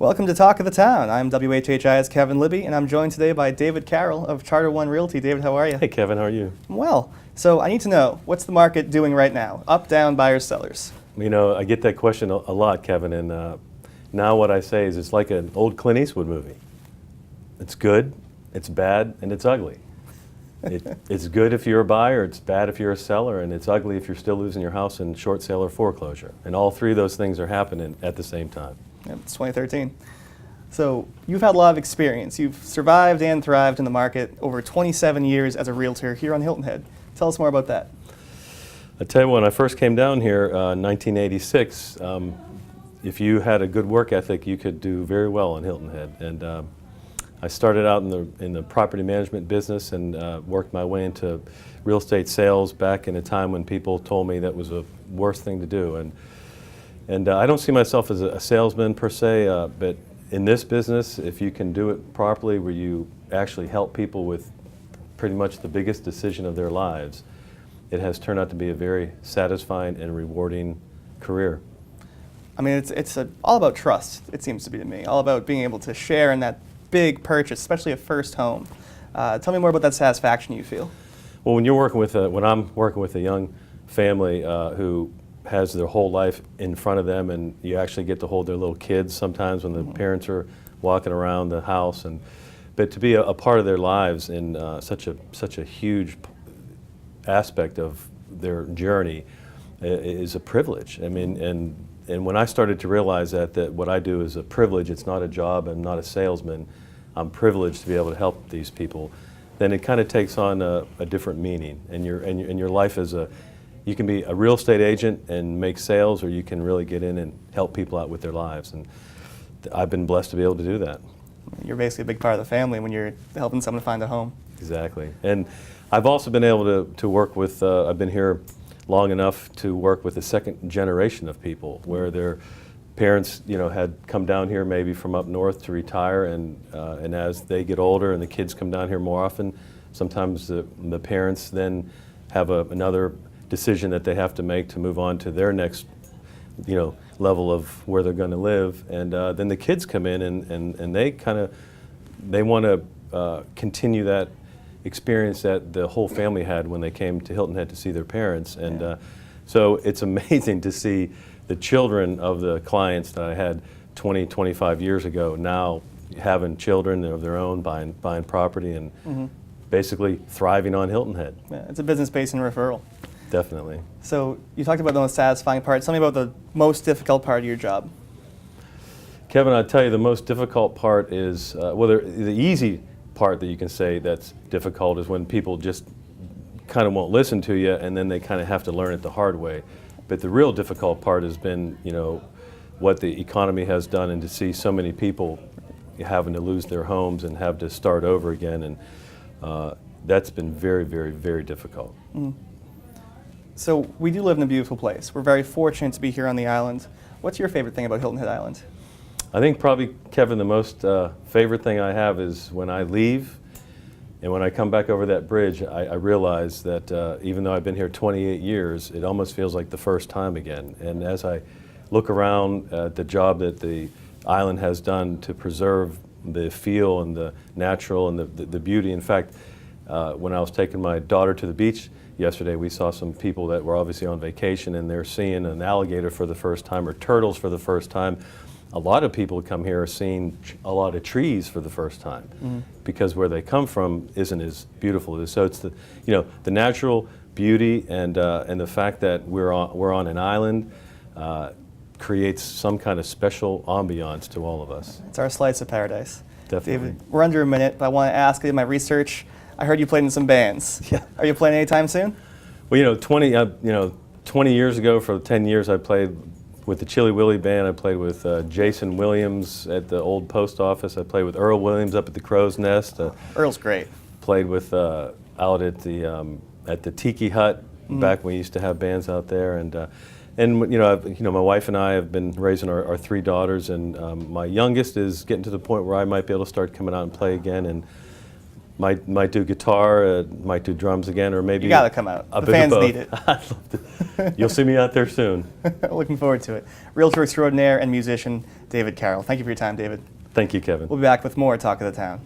Welcome to Talk of the Town. I'm WHHI's Kevin Libby, and I'm joined today by David Carroll of Charter One Realty. David, how are you? Hey, Kevin, how are you? Well, so I need to know, what's the market doing right now? Up, down, buyers, sellers? You know, I get that question a lot, Kevin, and now what I say is it's like an old Clint Eastwood movie. It's good, it's bad, and it's ugly. It's good if you're a buyer, it's bad if you're a seller, and it's ugly if you're still losing your house in short sale or foreclosure. And all three of those things are happening at the same time. Yep, it's 2013. So you've had a lot of experience. You've survived and thrived in the market over 27 years as a realtor here on Hilton Head. Tell us more about that. I tell you, when I first came down here in 1986, if you had a good work ethic, you could do very well on Hilton Head. And I started out in the property management business and worked my way into real estate sales back in a time when people told me that was the worst thing to do. And I don't see myself as a salesman per se, but in this business, if you can do it properly, where you actually help people with pretty much the biggest decision of their lives, it has turned out to be a very satisfying and rewarding career. I mean, it's all about trust, it seems to be to me. All about being able to share in that big purchase, especially a first home. Tell me more about that satisfaction you feel. Well, when I'm working with a young family who has their whole life in front of them, and you actually get to hold their little kids sometimes when the parents are walking around the house, but to be a part of their lives in such a huge aspect of their journey is a privilege. I mean, and when I started to realize that what I do is a privilege, it's not a job, I'm not a salesman, I'm privileged to be able to help these people, then it kind of takes on a different meaning, and your life is you can be a real estate agent and make sales, or you can really get in and help people out with their lives. And I've been blessed to be able to do that. You're basically a big part of the family when you're helping someone find a home. Exactly. And I've also been able to work with, I've been here long enough to work with the second generation of people where their parents, had come down here maybe from up north to retire, and as they get older and the kids come down here more often, sometimes the parents then have another decision that they have to make to move on to their next level of where they're going to live, and then the kids come in and they want to continue that experience that the whole family had when they came to Hilton Head to see their parents. And so it's amazing to see the children of the clients that I had 20, 25 years ago now having children of their own, buying property, and basically thriving on Hilton Head. Yeah, it's a business based in referral. Definitely. So you talked about the most satisfying part. Tell me about the most difficult part of your job. Kevin, I'll tell you the most difficult part is, the easy part that you can say that's difficult is when people just kind of won't listen to you, and then they kind of have to learn it the hard way. But the real difficult part has been, what the economy has done, and to see so many people having to lose their homes and have to start over again, and that's been very, very, very difficult. So we do live in a beautiful place. We're very fortunate to be here on the island. What's your favorite thing about Hilton Head Island? I think probably, Kevin, the most favorite thing I have is when I leave and when I come back over that bridge, I realize that even though I've been here 28 years, it almost feels like the first time again. And as I look around at the job that the island has done to preserve the feel and the natural and the beauty. In fact, when I was taking my daughter to the beach yesterday, we saw some people that were obviously on vacation, and they're seeing an alligator for the first time, or turtles for the first time. A lot of people who come here are seeing a lot of trees for the first time, because where they come from isn't as beautiful as. So it's the natural beauty and the fact that we're on an island creates some kind of special ambiance to all of us. It's our slice of paradise. Definitely. David, we're under a minute, but I want to ask, in my research, I heard you played in some bands. Yeah. Are you playing anytime soon? Well, 20 years ago, for 10 years, I played with the Chili Willy Band. I played with Jason Williams at the old post office. I played with Earl Williams up at the Crow's Nest. Earl's great. Played with out at the Tiki Hut back when we used to have bands out there. And my wife and I have been raising our three daughters, and my youngest is getting to the point where I might be able to start coming out and play again. And Might do guitar, might do drums again, or maybe You got to come out. a The bit of fans both. need it. I'd love to. You'll see me out there soon. Looking forward to it. Realtor extraordinaire and musician David Carroll. Thank you for your time, David. Thank you, Kevin. We'll be back with more Talk of the Town.